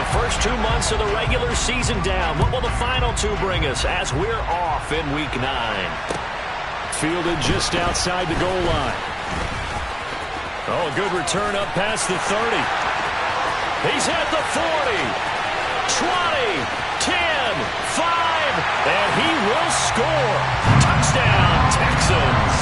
The first 2 months of the regular season down. What will the final 2 bring us as we're off in Week 9? Fielded just outside the goal line. Oh, a good return up past the 30. He's at the 40, 20, 10, 5, and he will score. Touchdown, Texans.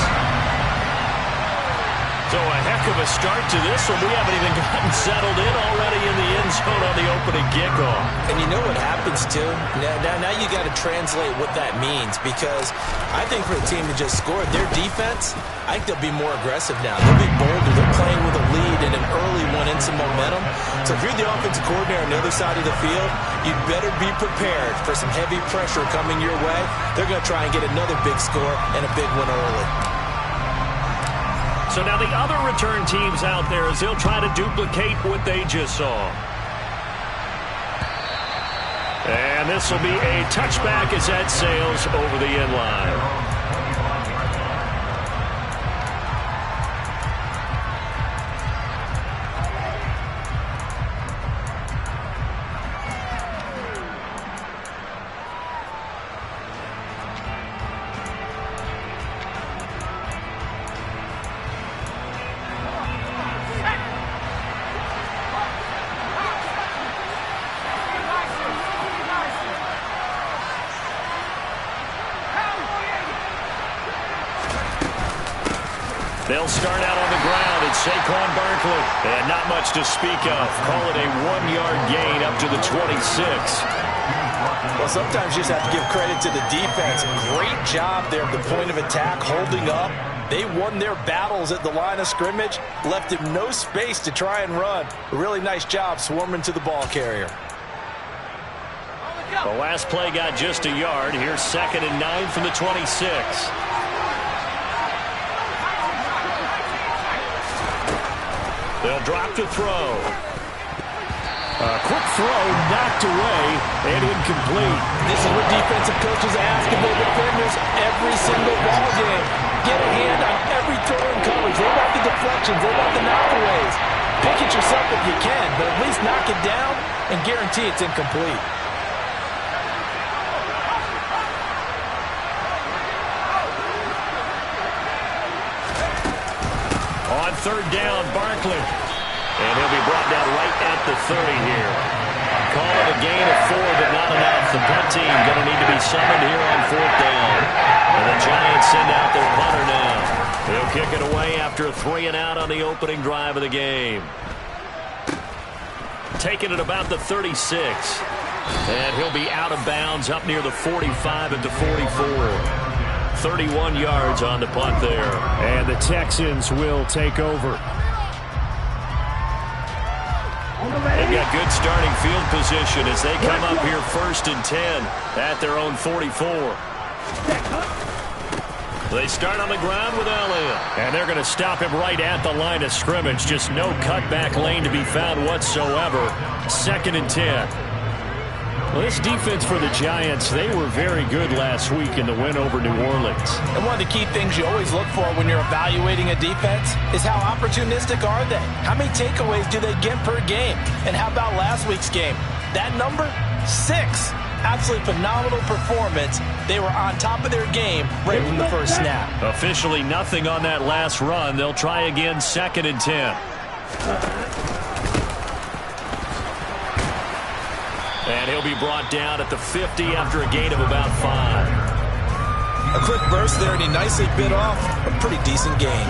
So a heck of a start to this one. We haven't even gotten settled in already in the end zone on the opening kickoff. And you know what happens, too? Now you got to translate what that means, because I think for the team to just score, their defense, I think they'll be more aggressive now. They'll be bolder. They're playing with a lead and an early one and some momentum. So if you're the offensive coordinator on the other side of the field, you'd better be prepared for some heavy pressure coming your way. They're going to try and get another big score and a big one early. So now the other return teams out there as they'll try to duplicate what they just saw. And this will be a touchback as that sails over the end line. They'll start out on the ground. It's Saquon Barkley. And not much to speak of. Call it a 1-yard gain up to the 26. Well, sometimes you just have to give credit to the defense. Great job there at the point of attack, holding up. They won their battles at the line of scrimmage, left him no space to try and run. A really nice job swarming to the ball carrier. The last play got just a yard. Here's 2nd and 9 from the 26. They'll drop to throw. A quick throw knocked away and incomplete. This is what defensive coaches ask of their defenders every single ball game. Get a hand on every throw in coverage. They want the deflections. They want the knockaways. Pick it yourself if you can, but at least knock it down and guarantee it's incomplete. On 3rd down, Barkley. And he'll be brought down right at the 30 here. Call it a gain of 4, but not enough. The punt team going to need to be summoned here on 4th down. And the Giants send out their punter now. He'll kick it away after a 3-and-out on the opening drive of the game. Taking it about the 36. And he'll be out of bounds up near the 45 at the 44. 31 yards on the punt there. And the Texans will take over. They've got good starting field position as they come up here 1st and 10 at their own 44. They start on the ground with Elliott. And they're going to stop him right at the line of scrimmage. Just no cutback lane to be found whatsoever. 2nd and 10. Well, this defense for the Giants, they were very good last week in the win over New Orleans. And one of the key things you always look for when you're evaluating a defense is how opportunistic are they? How many takeaways do they get per game? And how about last week's game? That number? 6. Absolutely phenomenal performance. They were on top of their game right from the first snap. Officially nothing on that last run. They'll try again 2nd and 10. And he'll be brought down at the 50 after a gain of about 5. A quick burst there, and he nicely bit off a pretty decent gain.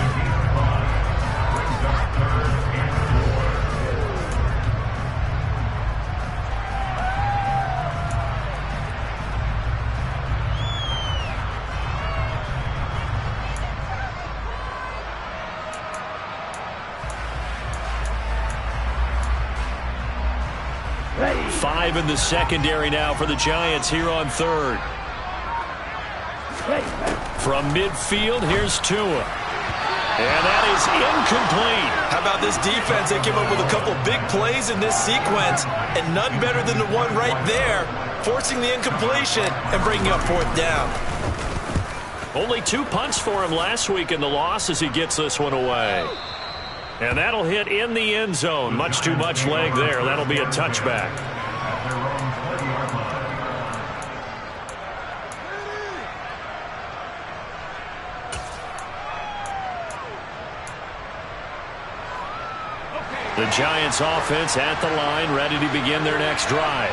Five in the secondary now for the Giants here on 3rd. From midfield, here's Tua. And that is incomplete. How about this defense? They came up with a couple big plays in this sequence, and none better than the one right there, forcing the incompletion and bringing up 4th down. Only 2 punts for him last week in the loss as he gets this one away. And that'll hit in the end zone. Much too much leg there. That'll be a touchback. The Giants offense at the line, ready to begin their next drive.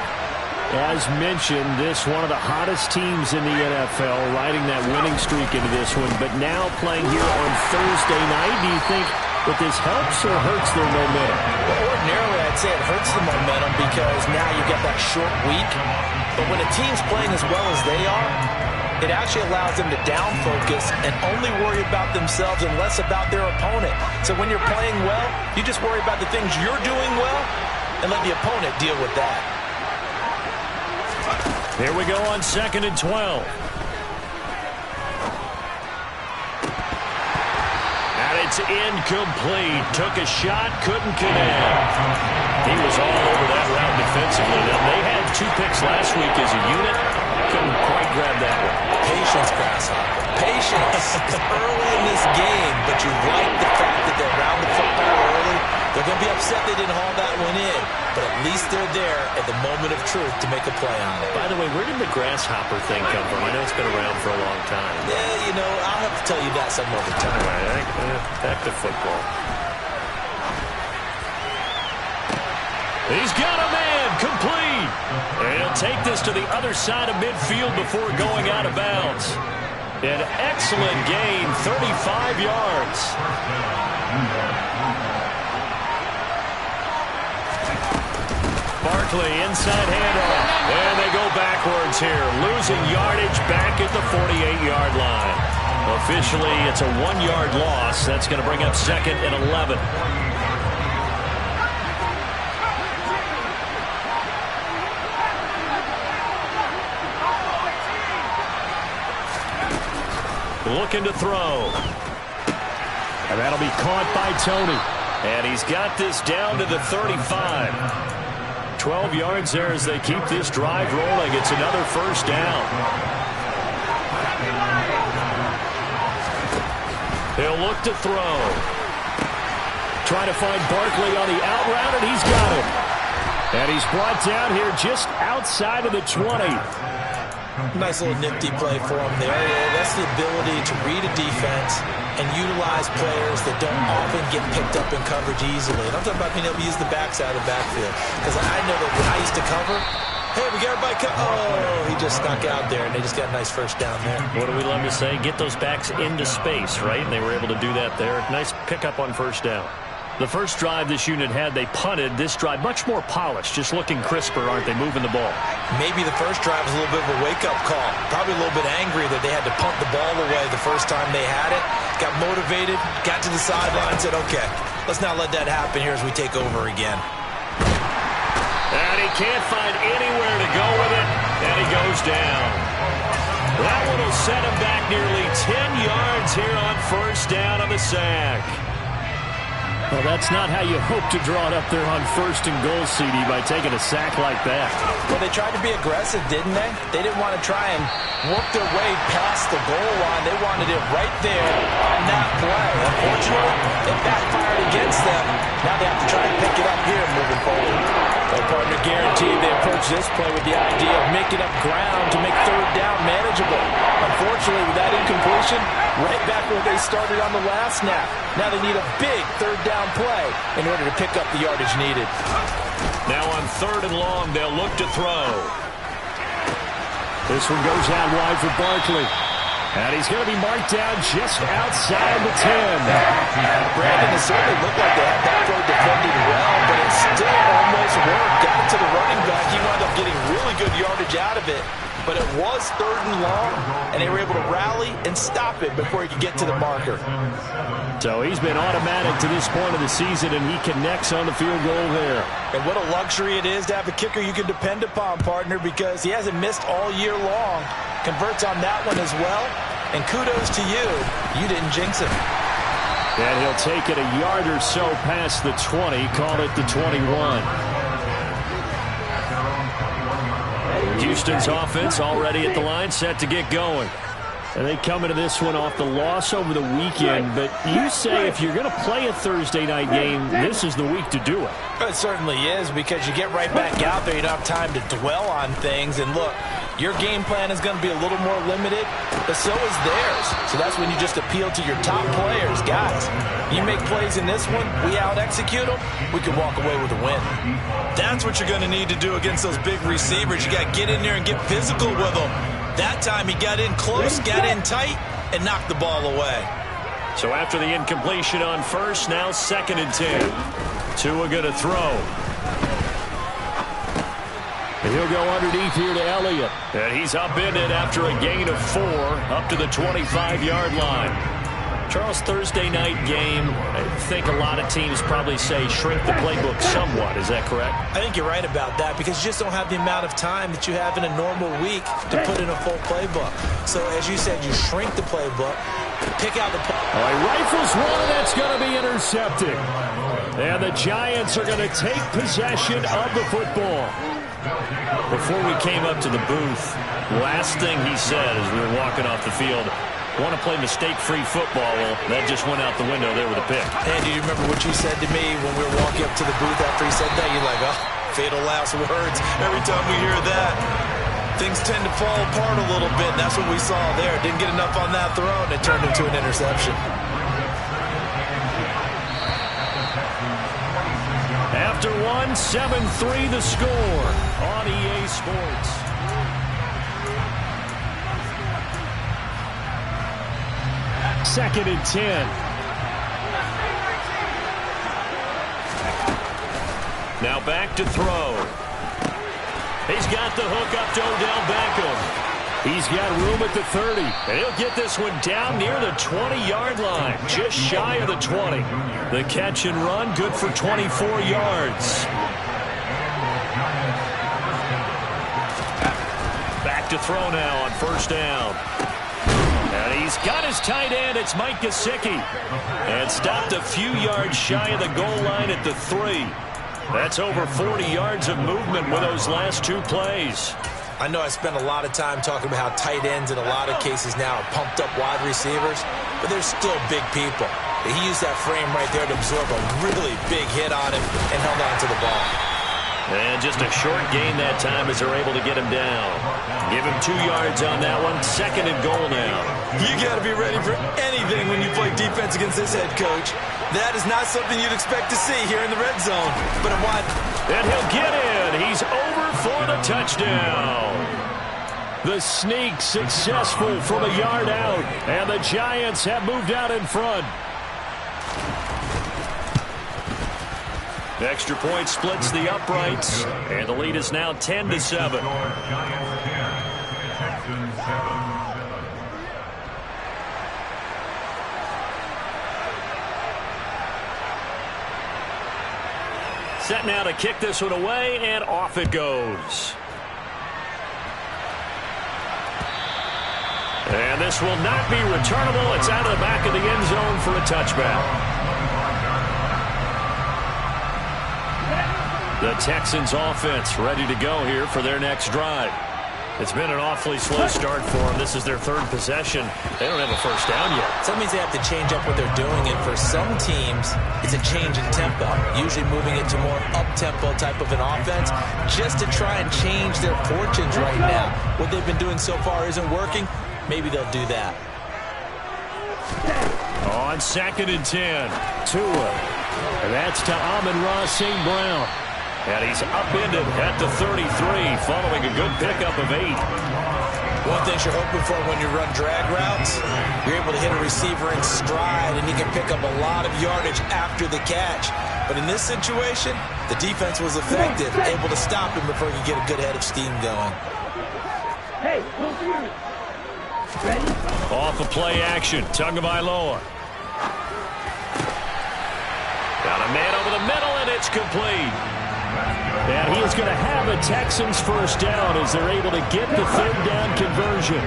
As mentioned, this one of the hottest teams in the NFL, riding that winning streak into this one, but now playing here on Thursday night. Do you think that this helps or hurts their momentum? Well, ordinarily, I'd say it hurts the momentum because now you get that short week. But when a team's playing as well as they are, it actually allows them to down focus and only worry about themselves and less about their opponent. So when you're playing well, you just worry about the things you're doing well and let the opponent deal with that. Here we go on 2nd and 12. And it's incomplete. Took a shot, couldn't connect. He was all over that route defensively. Now, they had 2 picks last week as a unit. Couldn't quite grab that one. Patience, Grasshopper. Patience. It's early in this game, but you like the fact that they're around the football early. They're going to be upset they didn't haul that one in, but at least they're there at the moment of truth to make a play on it. By the way, where did the grasshopper thing come from? I know it's been around for a long time. Yeah, you know, I'll have to tell you that some other time. All right, back to football. He's got a man, complete. And he'll take this to the other side of midfield before going out of bounds. An excellent gain, 35 yards. Barkley, inside handoff. And they go backwards here, losing yardage back at the 48-yard line. Officially, it's a 1-yard loss. That's going to bring up 2nd and 11. Looking to throw. And that'll be caught by Tony. And he's got this down to the 35. 12 yards there as they keep this drive rolling. It's another first down. He'll look to throw. Trying to find Barkley on the out route, and he's got him. And he's brought down here just outside of the 20. Nice little nifty play for him there. That's the ability to read a defense and utilize players that don't often get picked up in coverage easily. And I'm talking about being able to use the backside of the backfield. Because I know that when I used to cover, hey, we got everybody oh, he just snuck out there, and they just got a nice first down there. What do we love to say? Get those backs into space, right? And they were able to do that there. Nice pickup on first down. The first drive this unit had, they punted. This drive, much more polished, just looking crisper, aren't they, moving the ball? Maybe the first drive was a little bit of a wake-up call. Probably a little bit angry that they had to punt the ball away the first time they had it. Got motivated, got to the sideline, said, okay, let's not let that happen here as we take over again. And he can't find anywhere to go with it, and he goes down. That one will set him back nearly 10 yards here on first down on the sack. Well, that's not how you hope to draw it up there on 1st and goal, CD, by taking a sack like that. Well, they tried to be aggressive, didn't they? They didn't want to try and work their way past the goal line. They wanted it right there on that play. Unfortunately, it backfired against them. Now they have to try and pick it up here moving forward. Well, partner, guaranteed they approach this play with the idea of making up ground to make 3rd down manageable. Unfortunately, with that incompletion, right back where they started on the last snap. Now they need a big 3rd down play in order to pick up the yardage needed. Now on 3rd and long, they'll look to throw. This one goes out wide for Barkley. And he's going to be marked down just outside the 10. Brandon, it certainly looked like they had that throw defended well, but it still almost worked. Got it to the running back. He wound up getting really good yardage out of it. But it was 3rd and long, and they were able to rally and stop it before he could get to the marker. So he's been automatic to this point of the season, and he connects on the field goal there. And what a luxury it is to have a kicker you can depend upon, partner, because he hasn't missed all year long. Converts on that one as well. And kudos to you. You didn't jinx him. And he'll take it a yard or so past the 20. Call it the 21. Houston's offense already at the line, set to get going. And they come into this one off the loss over the weekend. But you say if you're going to play a Thursday night game, this is the week to do it. It certainly is, because you get right back out there. You don't have time to dwell on things. And look, Your game plan is going to be a little more limited, but so is theirs. So that's when you just appeal to your top players. Guys, you make plays in this one, we out-execute them, we can walk away with a win. That's what you're going to need to do against those big receivers. You got to get in there and get physical with them. That time he got in close, got in tight, and knocked the ball away. So after the incompletion on first, now 2nd and 10. Tua going to throw. And he'll go underneath here to Elliott. And he's upended after a gain of 4 up to the 25-yard line. Charles, Thursday night game, I think a lot of teams probably say shrink the playbook somewhat. Is that correct? I think you're right about that because you just don't have the amount of time that you have in a normal week to put in a full playbook. So as you said, you shrink the playbook, pick out the play. All right, rifles one, and that's going to be intercepted. And the Giants are going to take possession of the football. Before we came up to the booth, last thing he said as we were walking off the field, want to play mistake-free football. Well, that just went out the window there with a pick. Hey, do you remember what you said to me when we were walking up to the booth after he said that? You're like, oh, fatal last words. Every time we hear that, things tend to fall apart a little bit, and that's what we saw there. Didn't get enough on that throw, and it turned into an interception. After 7-3 the score on EA Sports. Second and 10. Now back to throw. He's got the hook up to Odell Beckham. He's got room at the 30. And he'll get this one down near the 20-yard line. Just shy of the 20. The catch and run good for 24 yards. Back to throw now on first down. And he's got his tight end. It's Mike Gesicki. And stopped a few yards shy of the goal line at the 3. That's over 40 yards of movement with those last 2 plays. I know I spent a lot of time talking about how tight ends in a lot of cases now are pumped up wide receivers, but they're still big people. He used that frame right there to absorb a really big hit on him and held on to the ball. And just a short gain that time as they're able to get him down. Give him 2 yards on that one. 2nd and goal now. You got to be ready for anything when you play defense against this head coach. That is not something you'd expect to see here in the red zone. But why? And he'll get in. He's over for the touchdown. The sneak successful from a yard out. And the Giants have moved out in front. The extra point splits the uprights, and the lead is now 10-7. Set now to kick this one away, and off it goes. And this will not be returnable. It's out of the back of the end zone for a touchback. The Texans offense ready to go here for their next drive. It's been an awfully slow start for them. This is their 3rd possession. They don't have a first down yet. So that means they have to change up what they're doing, and for some teams, it's a change in tempo, usually moving it to more up-tempo type of an offense just to try and change their fortunes right now. What they've been doing so far isn't working. Maybe they'll do that. On 2nd and 10, Tua. And that's to Amon-Ra St. Brown. And he's upended at the 33, following a good pickup of 8. One thing you're hoping for when you run drag routes, you're able to hit a receiver in stride, and you can pick up a lot of yardage after the catch. But in this situation, the defense was effective, able to stop him before he could get a good head of steam going. Hey, ready? Off of play action, Tagovailoa. Got a man over the middle, and it's complete. And he is going to have the Texans first down as they're able to get the 3rd down conversion.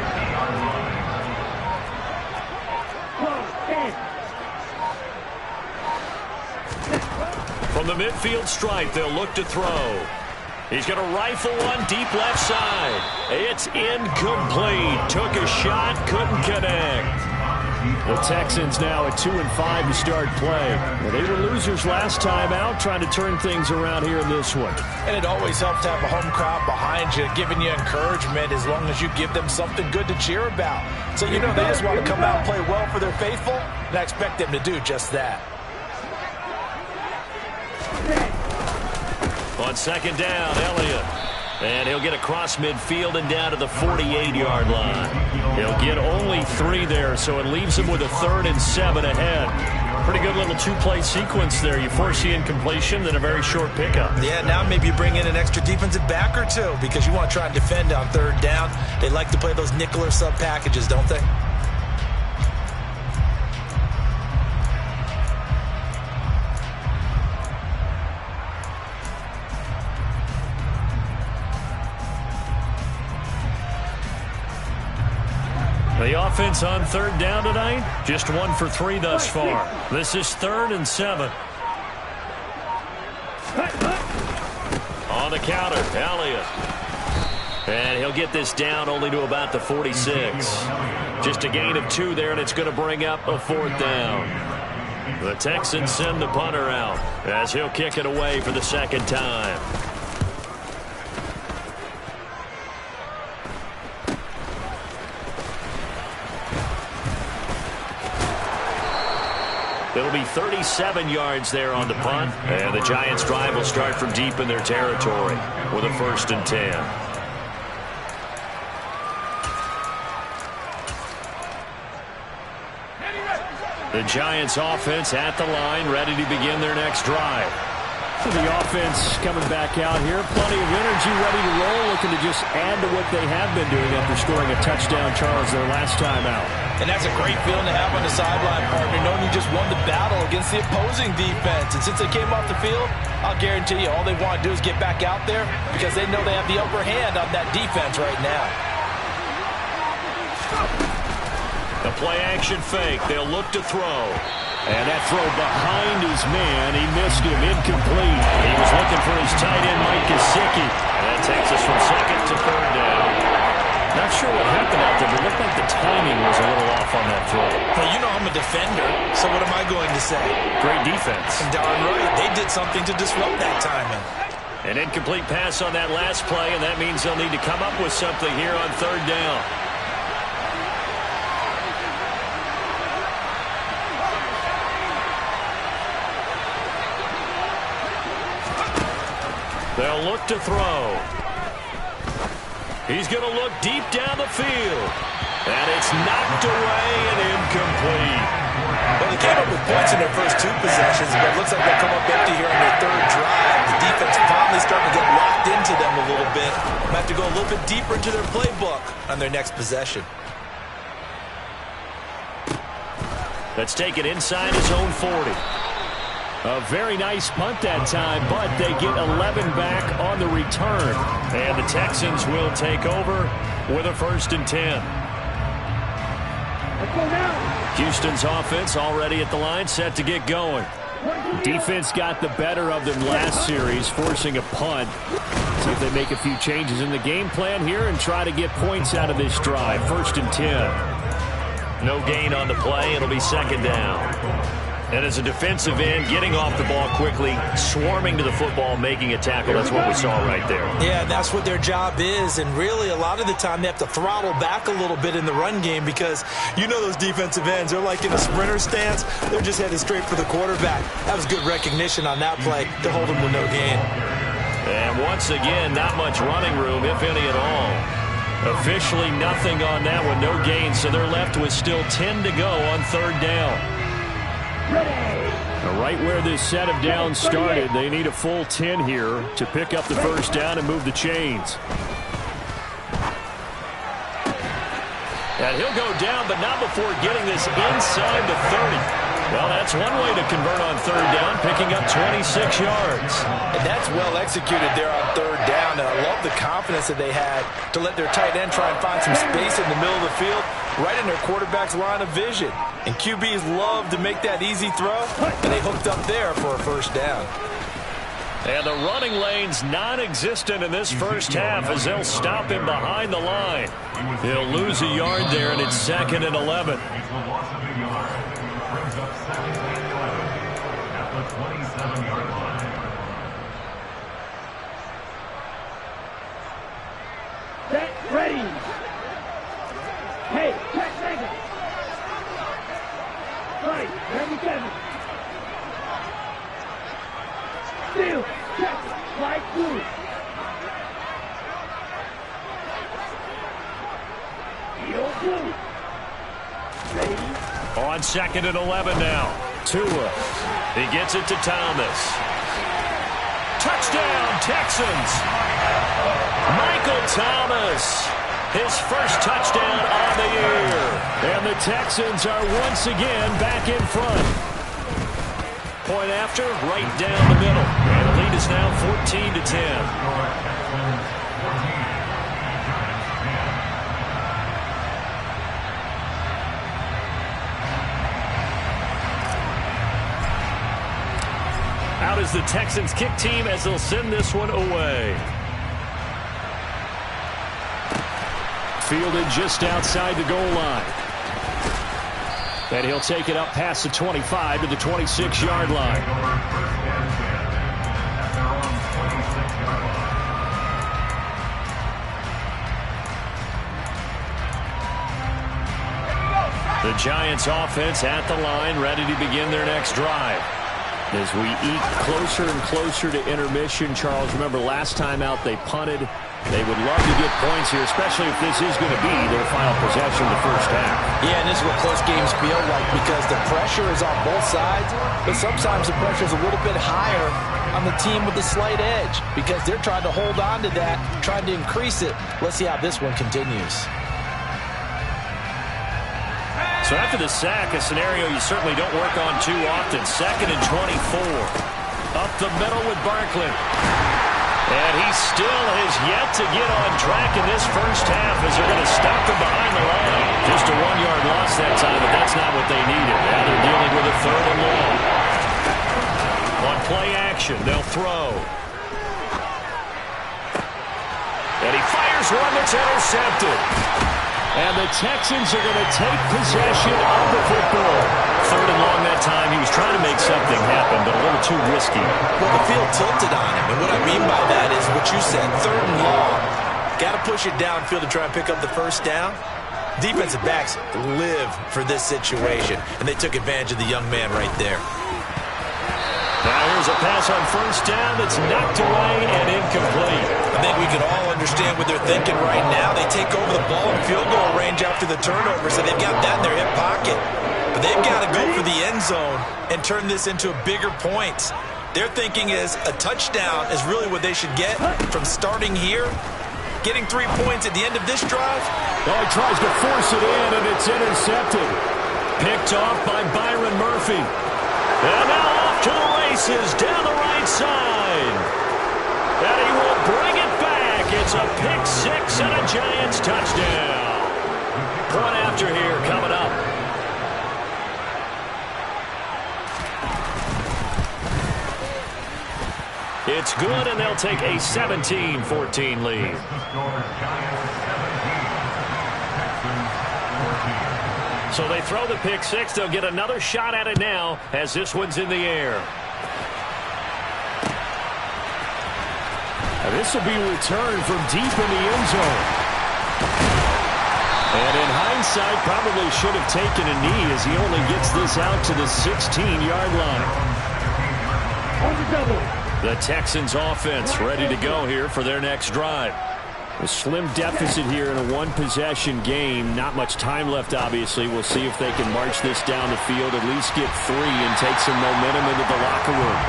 From the midfield stripe, they'll look to throw. He's going to rifle one deep left side. It's incomplete. Took a shot, couldn't connect. The Texans now at 2-5 to start play. Well, they were losers last time out, trying to turn things around here in this one. And it always helps to have a home crowd behind you, giving you encouragement as long as you give them something good to cheer about. So you know they just want to come out and play well for their faithful, and I expect them to do just that. On second down, Elliott. And he'll get across midfield and down to the 48-yard line. He'll get only 3 there, so it leaves him with a 3rd and 7 ahead. Pretty good little 2-play sequence there. You force the incompletion, then a very short pickup. Yeah, now maybe you bring in an extra defensive back or two because you want to try and defend on 3rd down. They like to play those nickel or sub packages, don't they? The offense on 3rd down tonight, just 1 for 3 thus far. This is 3rd and 7. On the counter, Elliott. And he'll get this down only to about the 46. Just a gain of 2 there, and it's going to bring up a 4th down. The Texans send the punter out as he'll kick it away for the 2nd time. It'll be 37 yards there on the punt, and the Giants' drive will start from deep in their territory with a 1st and 10. The Giants' offense at the line, ready to begin their next drive. The offense coming back out here, plenty of energy, ready to roll, looking to just add to what they have been doing after scoring a touchdown, Charles, their last time out. And that's a great feeling to have on the sideline, partner, knowing you just won the battle against the opposing defense. And since they came off the field, I'll guarantee you all they want to do is get back out there because they know they have the upper hand on that defense right now. The play-action fake. They'll look to throw. And that throw behind his man, he missed him, incomplete. He was looking for his tight end, Mike Gesicki. And that takes us from 2nd to 3rd down. Not sure what happened out there, but it looked like the timing was a little off on that throw. Well, you know I'm a defender, so what am I going to say? Great defense. And darn right, they did something to disrupt that timing. An incomplete pass on that last play, and that means they'll need to come up with something here on 3rd down. They'll look to throw. He's going to look deep down the field. And it's knocked away and incomplete. Well, they came up with points in their first 2 possessions, but it looks like they'll come up empty here on their 3rd drive. The defense finally starting to get locked into them a little bit. They have to go a little bit deeper into their playbook on their next possession. Let's take it inside his own 40. A very nice punt that time, but they get 11 back on the return. And the Texans will take over with a 1st and 10. Houston's offense already at the line, set to get going. Defense got the better of them last series, forcing a punt. See if they make a few changes in the game plan here and try to get points out of this drive. 1st and 10. No gain on the play. It'll be 2nd down. And as a defensive end, getting off the ball quickly, swarming to the football, making a tackle. That's what we saw right there. Yeah, that's what their job is. And really, a lot of the time, they have to throttle back a little bit in the run game because you know those defensive ends, they're like in a sprinter stance. They're just headed straight for the quarterback. That was good recognition on that play to hold him with no gain. And once again, not much running room, if any at all. Officially nothing on that one, no gain. So they're left with still 10 to go on 3rd down. Right where this set of downs started, they need a full 10 here to pick up the 1st down and move the chains. And he'll go down, but not before getting this inside the 30. Well, that's one way to convert on 3rd down, picking up 26 yards. And that's well executed there on 3rd down, and I love the confidence that they had to let their tight end try and find some space in the middle of the field, right in their quarterback's line of vision. And QBs love to make that easy throw, and they hooked up there for a 1st down. And the running lane's non-existent in this first half as they'll stop him behind the line. He'll lose a yard there, and it's 2nd and 11. At the 27-yard line. Set, ready. Hey, check second. Right, 37. Still, check, light blue. Heel blue. Ready. On 2nd and 11 now. Tua. He gets it to Thomas. Touchdown, Texans. Michael Thomas. His first touchdown on the year. And the Texans are once again back in front. Point after, right down the middle. And the lead is now 14-10. Out is the Texans kick team as they'll send this one away. Fielded just outside the goal line. And he'll take it up past the 25 to the 26-yard line. The Giants offense at the line, ready to begin their next drive. As we eat closer and closer to intermission, Charles, remember last time out they punted. They would love to get points here, especially if this is going to be their final possession of the first half. Yeah, and this is what close games feel like because the pressure is on both sides, but sometimes the pressure is a little bit higher on the team with the slight edge because they're trying to hold on to that, trying to increase it. Let's see how this one continues. So after the sack, a scenario you certainly don't work on too often. 2nd and 24. Up the middle with Barkley. And he still has yet to get on track in this first half as they're going to stop him behind the line. Just a 1-yard loss that time, but that's not what they needed. Now they're dealing with a 3rd and long. On play action, they'll throw. And he fires one that's intercepted. And the Texans are going to take possession of the football. 3rd and long that time. He was trying to make something happen, but a little too risky. Well, the field tilted on him, and what I mean by that is what you said, 3rd and long. Got to push it downfield to try and pick up the first down. Defensive backs live for this situation, and they took advantage of the young man right there. Now here's a pass on first down that's knocked away and incomplete. I think we can all understand what they're thinking right now. They take over the ball in field goal range after the turnover, so they've got that in their hip pocket. But they've got to go for the end zone and turn this into bigger points. Their thinking is a touchdown is really what they should get from starting here. Getting 3 points at the end of this drive. Oh, he tries to force it in, and it's intercepted. Picked off by Byron Murphy. And now off to the races down the right side. And he will bring it back. It's a pick six and a Giants touchdown. Point after here coming up. It's good, and they'll take a 17-14 lead. So they throw the pick six. They'll get another shot at it now as this one's in the air. And this will be returned from deep in the end zone. And in hindsight, probably should have taken a knee as he only gets this out to the 16-yard line. On the double. The Texans offense ready to go here for their next drive. A slim deficit here in a one-possession game. Not much time left, obviously. We'll see if they can march this down the field, at least get 3 and take some momentum into the locker room.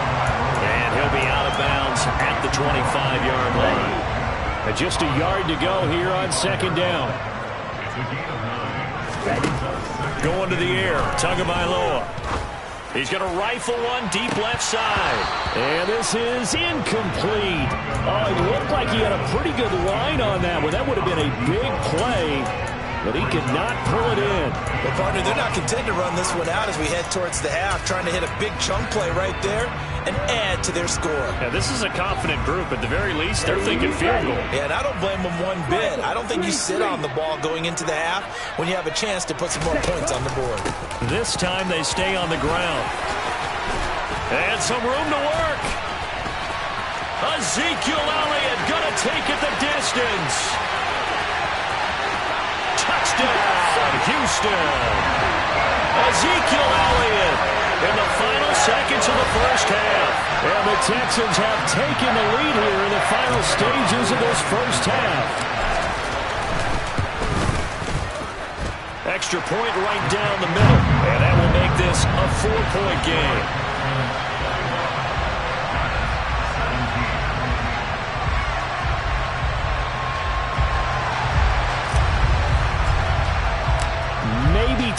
And he'll be out of bounds at the 25-yard line. And just a yard to go here on second down. Going to the air, Tagovailoa. He's going to rifle one deep left side. And this is incomplete. Oh, it looked like he had a pretty good line on that one. That would have been a big play. but he could not pull it in. Well, partner, they're not content to run this one out as we head towards the half, trying to hit a big chunk play right there and add to their score. Yeah, this is a confident group. At the very least, they're thinking field goal. Yeah, and I don't blame them one bit. I don't think you sit on the ball going into the half when you have a chance to put some more points on the board. This time they stay on the ground. And some room to work. Ezekiel Elliott going to take it the distance. Touchdown, Houston. Ezekiel Elliott in the final seconds of the first half. And the Texans have taken the lead here in the final stages of this first half. Extra point right down the middle. And that will make this a 4-point game.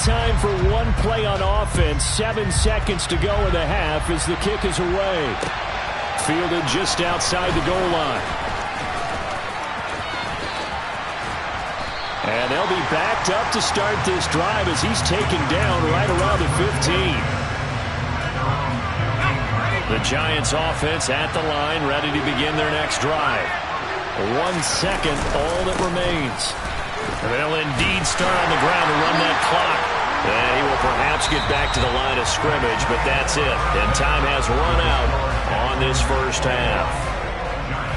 Time for one play on offense. 7 seconds to go in the half as the kick is away. Fielded just outside the goal line. And they'll be backed up to start this drive as he's taken down right around the 15. The Giants offense at the line, ready to begin their next drive. 1 second, all that remains. They'll indeed start on the ground to run that clock. And he will perhaps get back to the line of scrimmage, but that's it. And time has run out on this first half.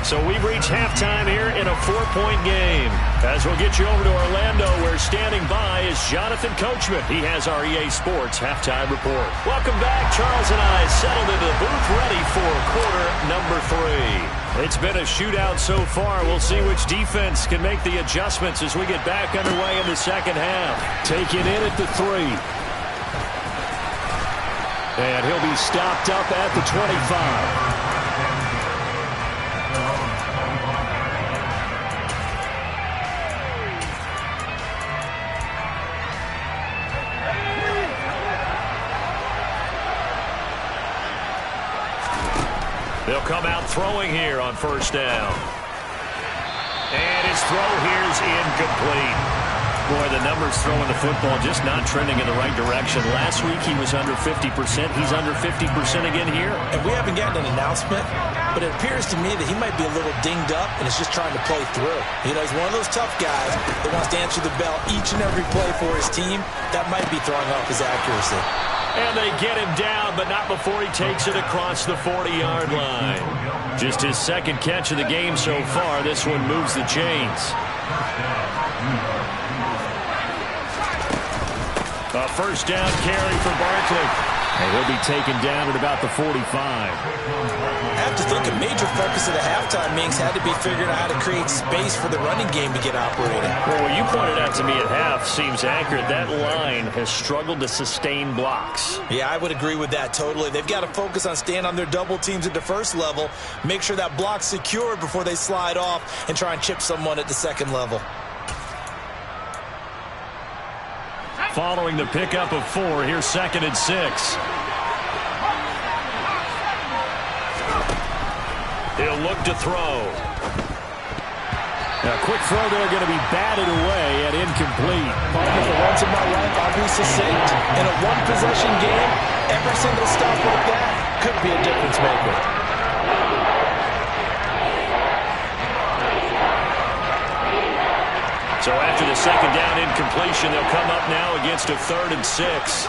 So we've reached halftime here in a 4-point game. As we'll get you over to Orlando, where standing by is Jonathan Coachman. He has our EA Sports Halftime Report. Welcome back. Charles and I settled into the booth ready for quarter number 3. It's been a shootout so far. We'll see which defense can make the adjustments as we get back underway in the second half. Taken in at the 3. And he'll be stopped up at the 25. They'll come out throwing here on first down. And his throw here is incomplete. Boy, the numbers throwing the football just not trending in the right direction. Last week he was under 50%. He's under 50% again here. And we haven't gotten an announcement, but it appears to me that he might be a little dinged up and is just trying to play through. You know, he's one of those tough guys that wants to answer the bell each and every play for his team. That might be throwing off his accuracy. And they get him down, but not before he takes it across the 40-yard line. Just his second catch of the game so far. This one moves the chains. A first down carry for Barkley. And he'll be taken down at about the 45. I have to think a major focus of the halftime meetings had to be figuring out how to create space for the running game to get operating. Well, what you pointed out to me at half seems accurate. That line has struggled to sustain blocks. Yeah, I would agree with that totally. They've got to focus on staying on their double teams at the first level, make sure that block's secured before they slide off and try and chip someone at the second level. Following the pickup of 4, here's 2nd and 6. He'll look to throw. A quick throw there going to be batted away and incomplete. For once in my life, I'll be succinct. In a one-possession game, every single stop like that could be a difference maker. So after the second down incompletion, they'll come up now against a 3rd and 6.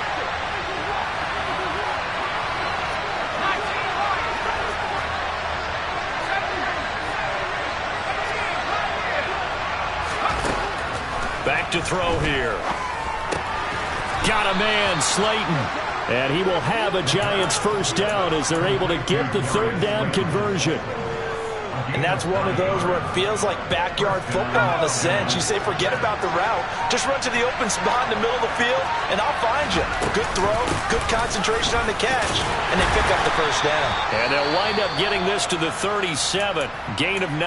Back to throw here. Got a man, Slayton. And he will have a Giants first down as they're able to get the 3rd down conversion. And that's one of those where it feels like backyard football in a sense. You say forget about the route. Just run to the open spot in the middle of the field, and I'll find you. Good throw, good concentration on the catch, and they pick up the first down. And they'll wind up getting this to the 37, gain of 9.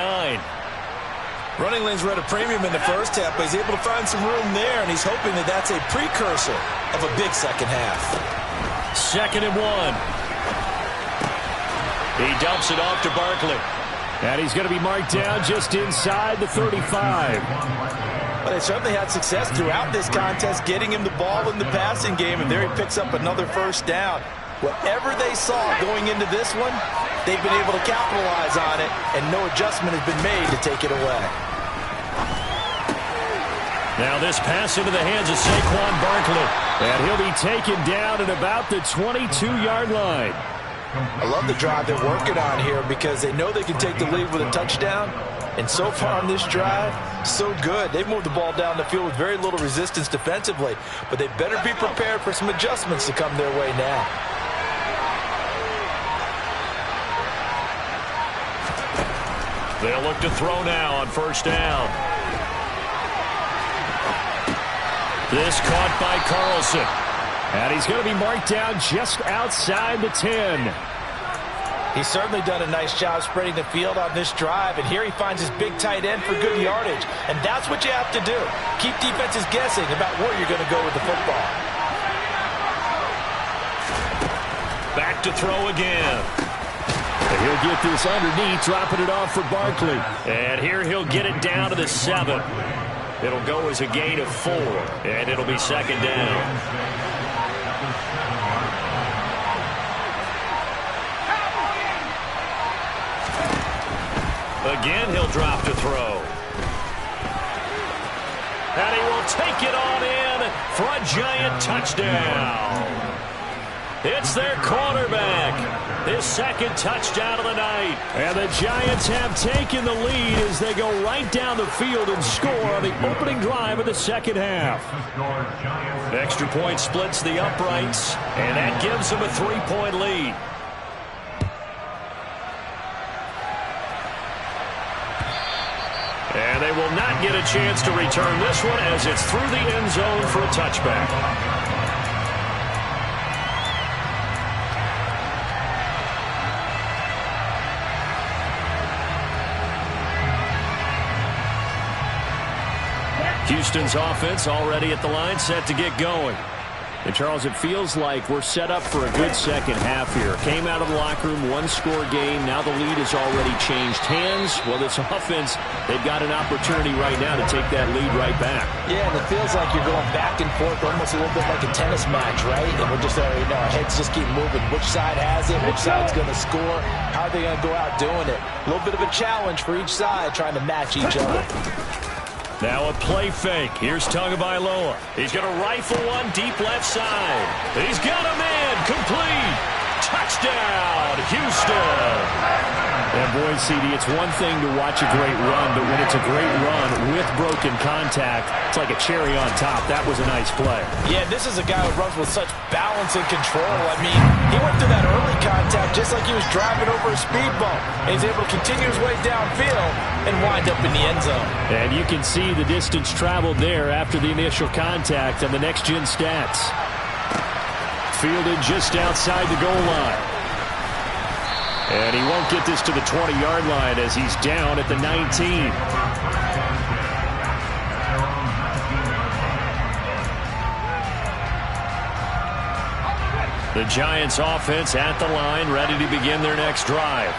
Running lanes were at a premium in the first half, but he's able to find some room there, and he's hoping that that's a precursor of a big second half. 2nd and 1. He dumps it off to Barkley. And he's going to be marked down just inside the 35. Well, they certainly had success throughout this contest, getting him the ball in the passing game, and there he picks up another first down. Whatever they saw going into this one, they've been able to capitalize on it, and no adjustment has been made to take it away. Now this pass into the hands of Saquon Barkley, and he'll be taken down at about the 22-yard line. I love the drive they're working on here because they know they can take the lead with a touchdown. And so far on this drive, so good. They've moved the ball down the field with very little resistance defensively. But they better be prepared for some adjustments to come their way now. They'll look to throw now on first down. This caught by Carlson. And he's going to be marked down just outside the 10. He's certainly done a nice job spreading the field on this drive, and here he finds his big tight end for good yardage. And that's what you have to do. Keep defenses guessing about where you're going to go with the football. Back to throw again. And he'll get this underneath, dropping it off for Barkley. And here he'll get it down to the 7. It'll go as a gain of 4, and it'll be second down. Again, he'll drop to throw. And he will take it on in for a giant touchdown. It's their quarterback. His second touchdown of the night. And the Giants have taken the lead as they go right down the field and score on the opening drive of the second half. Extra point splits the uprights, and that gives them a 3-point lead. And they will not get a chance to return this one as it's through the end zone for a touchback. Houston's offense already at the line, set to get going. And, Charles, it feels like we're set up for a good second half here. Came out of the locker room, one-score game. Now the lead has already changed hands. Well, this offense, they've got an opportunity right now to take that lead right back. Yeah, and it feels like you're going back and forth, almost a little bit like a tennis match, right? And we're just, our heads just keep moving. Which side has it? Which side's going to score? How are they going to go out doing it? A little bit of a challenge for each side, trying to match each other. Now a play fake. Here's Tagovailoa. He's going to rifle one deep left side. He's got a man. Complete. Touchdown, Houston. And boy, CD, it's one thing to watch a great run, but when it's a great run with broken contact, it's like a cherry on top. That was a nice play. Yeah, this is a guy who runs with such balance and control. I mean, he went through that early contact just like he was driving over a speed bump. And he's able to continue his way downfield and wind up in the end zone. And you can see the distance traveled there after the initial contact on the next-gen stats. Fielded just outside the goal line. And he won't get this to the 20-yard line as he's down at the 19. The Giants offense at the line, ready to begin their next drive.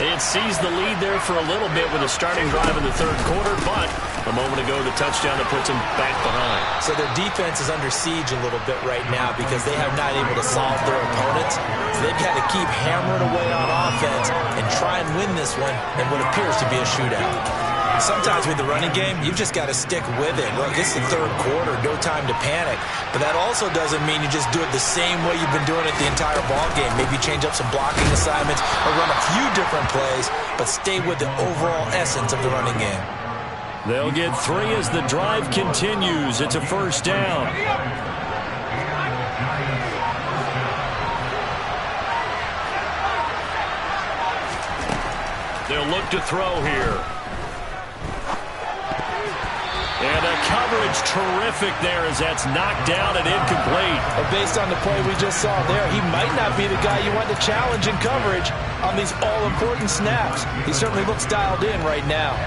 They had seized the lead there for a little bit with a starting drive in the third quarter, but a moment ago the touchdown that puts them back behind. So their defense is under siege a little bit right now because they have not able to solve their opponents. So they've got to keep hammering away on offense and try and win this one in what appears to be a shootout. Sometimes with the running game, you've just got to stick with it. Look, this is the third quarter, no time to panic. But that also doesn't mean you just do it the same way you've been doing it the entire ball game. Maybe change up some blocking assignments or run a few different plays, but stay with the overall essence of the running game. They'll get 3 as the drive continues. It's a first down. They'll look to throw here. And the coverage terrific there as that's knocked down and incomplete. And based on the play we just saw there, he might not be the guy you want to challenge in coverage on these all-important snaps. He certainly looks dialed in right now.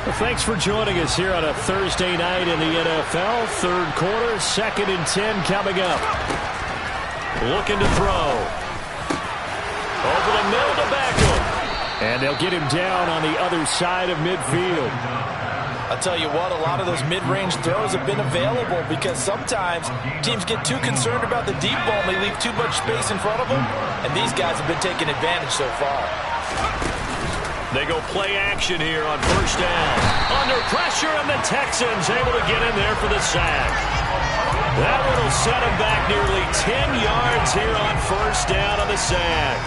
Well, thanks for joining us here on a Thursday night in the NFL. Third quarter, 2nd and 10 coming up. Looking to throw. Over the middle to Beckham. And they'll get him down on the other side of midfield. I'll tell you what, a lot of those mid-range throws have been available because sometimes teams get too concerned about the deep ball and they leave too much space in front of them, and these guys have been taking advantage so far. They go play action here on first down. Under pressure, and the Texans able to get in there for the sack. That one will set them back nearly 10 yards here on first down on the sack.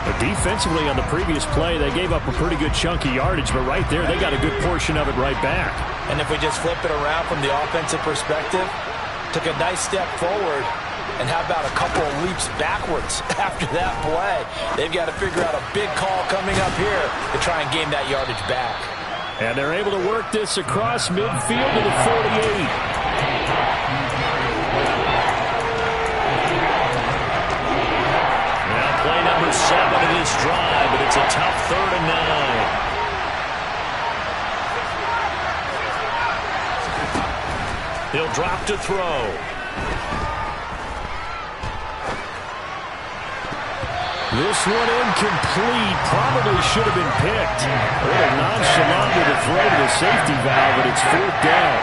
But defensively on the previous play, they gave up a pretty good chunk of yardage, but right there, they got a good portion of it right back. And if we just flip it around from the offensive perspective, took a nice step forward, and how about a couple of leaps backwards after that play? They've got to figure out a big call coming up here to try and gain that yardage back. And they're able to work this across midfield to the 48. Play number 7 of this drive, but it's a tough 3rd and 9. He'll drop to throw. This one incomplete. Probably should have been picked. A little nonchalant with a throw to the safety valve, but it's 4th down.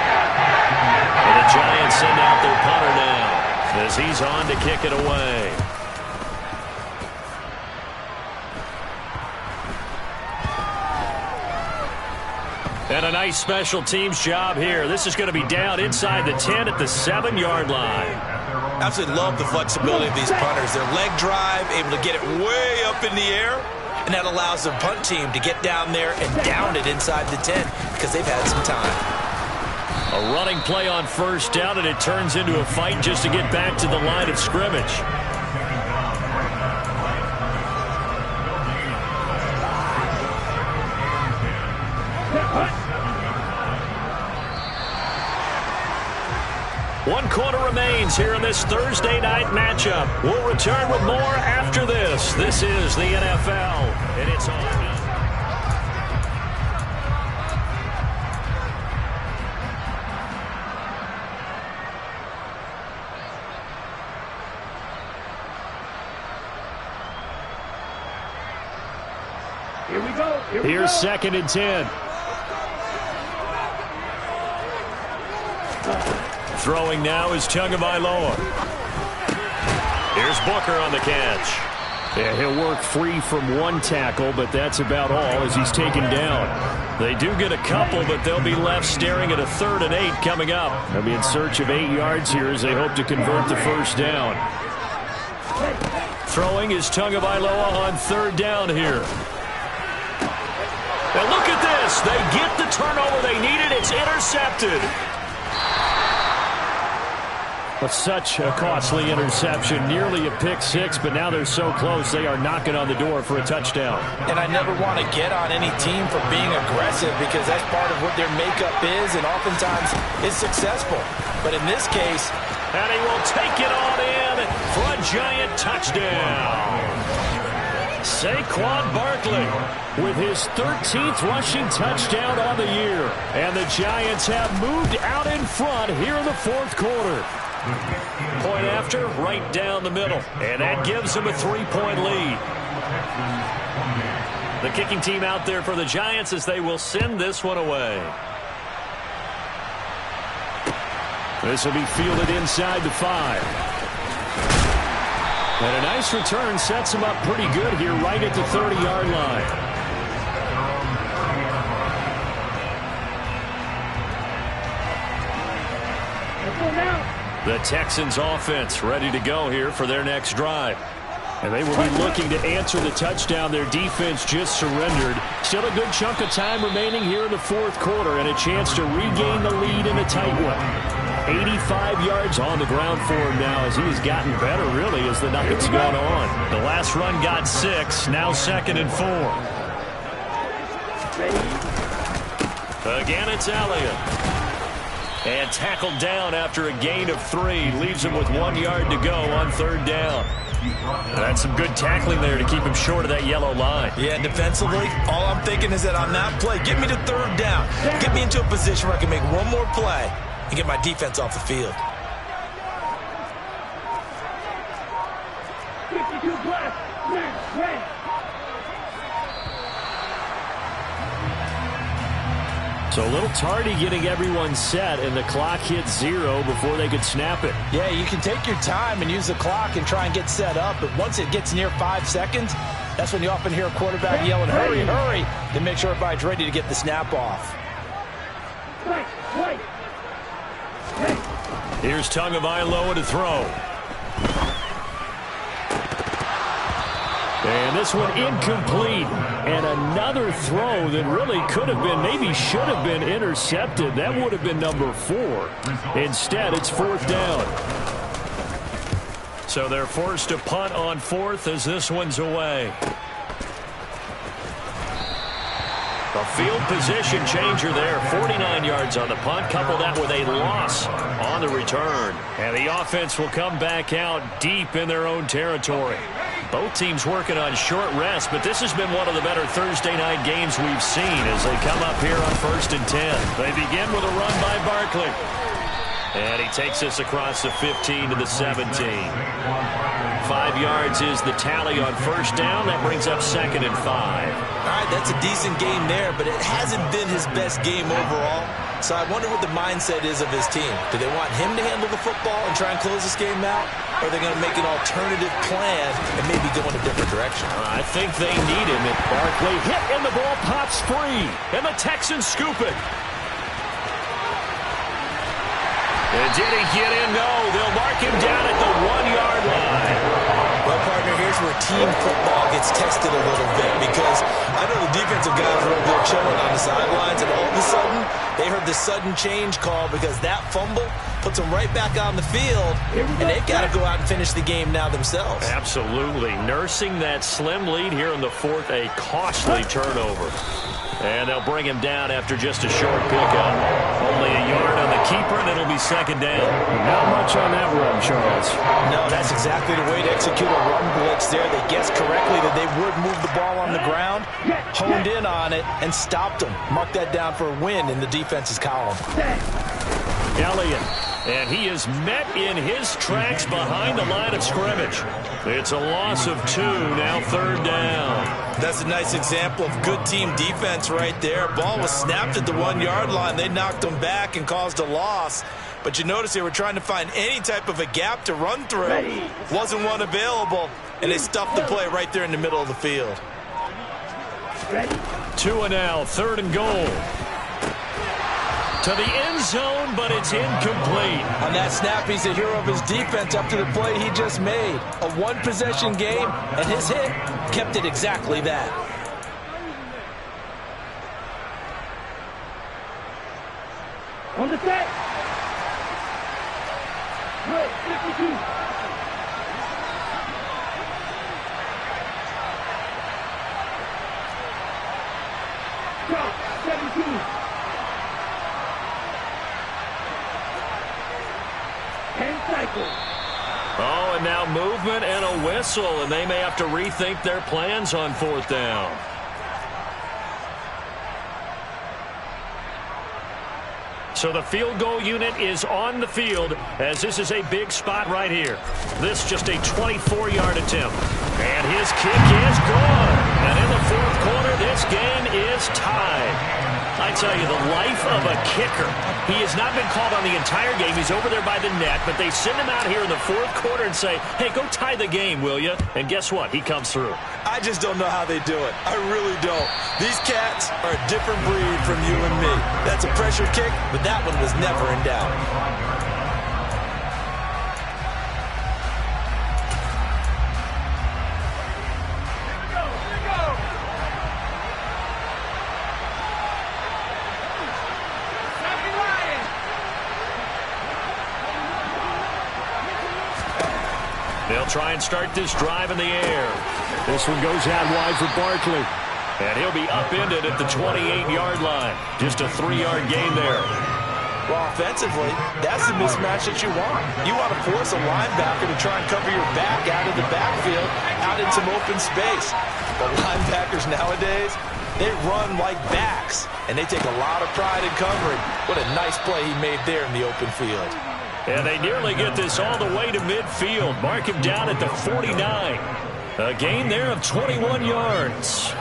And the Giants send out their punter now as he's on to kick it away. And a nice special teams job here. This is going to be down inside the 10 at the 7-yard line. Absolutely love the flexibility of these punters. Their leg drive, able to get it way up in the air, and that allows the punt team to get down there and down it inside the 10 because they've had some time. A running play on first down, and it turns into a fight just to get back to the line of scrimmage. One quarter remains here in this Thursday night matchup. We'll return with more after this. This is the NFL, and it's on. Here we go. Here's 2nd and 10. Throwing now is Tagovailoa. Here's Booker on the catch. Yeah, he'll work free from one tackle, but that's about all as he's taken down. They do get a couple, but they'll be left staring at a 3rd and 8 coming up. They'll be in search of 8 yards here as they hope to convert the first down. Throwing is Tagovailoa on 3rd down here. Now look at this. They get the turnover they needed. It's intercepted. But such a costly interception, nearly a pick 6, but now they're so close they are knocking on the door for a touchdown. And I never want to get on any team for being aggressive because that's part of what their makeup is and oftentimes is successful. But in this case, and he will take it on in for a giant touchdown. Saquon Barkley with his 13th rushing touchdown on the year. And the Giants have moved out in front here in the 4th quarter. Point after, right down the middle. And that gives them a 3-point lead. The kicking team out there for the Giants as they will send this one away. This will be fielded inside the 5. And a nice return sets him up pretty good here right at the 30-yard line. The Texans offense ready to go here for their next drive. And they will be looking to answer the touchdown their defense just surrendered. Still a good chunk of time remaining here in the 4th quarter and a chance to regain the lead in a tight one. 85 yards on the ground for him now as he has gotten better really as the night's gone on. The last run got 6, now 2nd and 4. Again, it's Elliott. And tackled down after a gain of 3. Leaves him with 1 yard to go on 3rd down. That's some good tackling there to keep him short of that yellow line. Yeah, defensively, all I'm thinking is that on that play, get me to 3rd down. Get me into a position where I can make one more play and get my defense off the field. 52 plus. Red. So a little tardy getting everyone set, and the clock hit 0 before they could snap it. Yeah, you can take your time and use the clock and try and get set up, but once it gets near 5 seconds, that's when you often hear a quarterback yelling, hurry, hurry, to make sure everybody's ready to get the snap off. Here's Tagovailoa to throw. And this one incomplete. And another throw that really could have been, maybe should have been intercepted. That would have been number 4. Instead, it's 4th down. So they're forced to punt on 4th as this one's away. A field position changer there. 49 yards on the punt. Couple that with a loss on the return. And the offense will come back out deep in their own territory. Both teams working on short rest, but this has been one of the better Thursday night games we've seen as they come up here on 1st and 10. They begin with a run by Barkley. And he takes us across the 15 to the 17. 5 yards is the tally on 1st down. That brings up 2nd and 5. All right, that's a decent game there, but it hasn't been his best game overall. So I wonder what the mindset is of his team. Do they want him to handle the football and try and close this game out? Or are they going to make an alternative plan and maybe go in a different direction? I think they need him. And Barkley hit and the ball pops free. And the Texans scoop it. And did he get in? No. They'll mark him down at the 1-yard line. Well, partner, here's where team football gets tested a little bit because I know the defensive guys were over there chilling on the sidelines, and all of a sudden, they heard the sudden change call because that fumble puts them right back on the field, and they've got to go out and finish the game now themselves. Absolutely. Nursing that slim lead here in the 4th, a costly turnover. And they'll bring him down after just a short pickup. Only a yard on the keeper, and it'll be 2nd down. Not much on that run, Charles. No, that's exactly the way to execute a run blitz there. They guessed correctly that they would move the ball on the ground, honed in on it, and stopped them. Mark that down for a win in the defense's column. Elliott. And he is met in his tracks behind the line of scrimmage. It's a loss of 2, now 3rd down. That's a nice example of good team defense right there. Ball was snapped at the 1-yard line. They knocked them back and caused a loss. But you notice they were trying to find any type of a gap to run through. Wasn't one available, and they stuffed the play right there in the middle of the field. 2 and now, 3rd and goal. To the end zone, but it's incomplete. On that snap, he's the hero of his defense up to the play he just made. A one-possession game, and his hit kept it exactly that. On the set. Good, 52. Drop, 17. 10 cycles. Oh, and now movement and a whistle, and they may have to rethink their plans on 4th down. So the field goal unit is on the field as this is a big spot right here. This just a 24-yard attempt. And his kick is good. And in the 4th quarter, this game is tied. I tell you, the life of a kicker. He has not been called on the entire game. He's over there by the net, but they send him out here in the 4th quarter and say, hey, go tie the game, will you? And guess what? He comes through. I just don't know how they do it. I really don't. These cats are a different breed from you and me. That's a pressure kick, but that one was never in doubt. They'll try and start this drive in the air. This one goes out wide for Barkley. And he'll be upended at the 28-yard line. Just a 3-yard gain there. Well, offensively, that's the mismatch that you want. You want to force a linebacker to try and cover your back out of the backfield, out in some open space. But linebackers nowadays, they run like backs, and they take a lot of pride in covering. What a nice play he made there in the open field. And they nearly get this all the way to midfield. Mark him down at the 49. A gain there of 21 yards.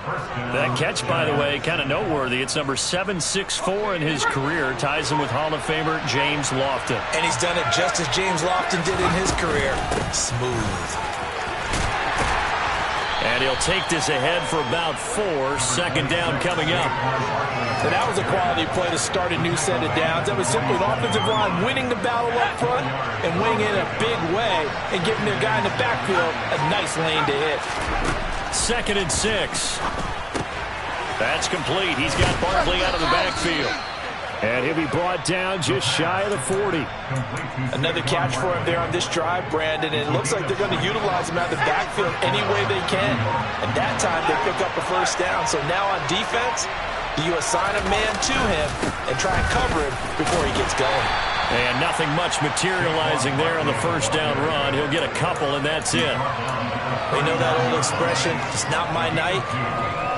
That catch, by the way, kind of noteworthy. It's number 764 in his career. Ties him with Hall of Famer James Lofton. And he's done it just as James Lofton did in his career. Smooth. And he'll take this ahead for about 4. Second down coming up. And that was a quality play to start a new set of downs. That was simply the offensive line winning the battle up front and winning it in a big way and giving their guy in the backfield a nice lane to hit. 2nd and 6. That's complete. He's got Barkley out of the backfield. And he'll be brought down just shy of the 40. Another catch for him there on this drive, Brandon. And it looks like they're going to utilize him out of the backfield any way they can. And that time they pick up a first down. So now on defense, you assign a man to him and try and cover him before he gets going. And nothing much materializing there on the first down run. He'll get a couple, and that's it. You know that old expression, it's not my night?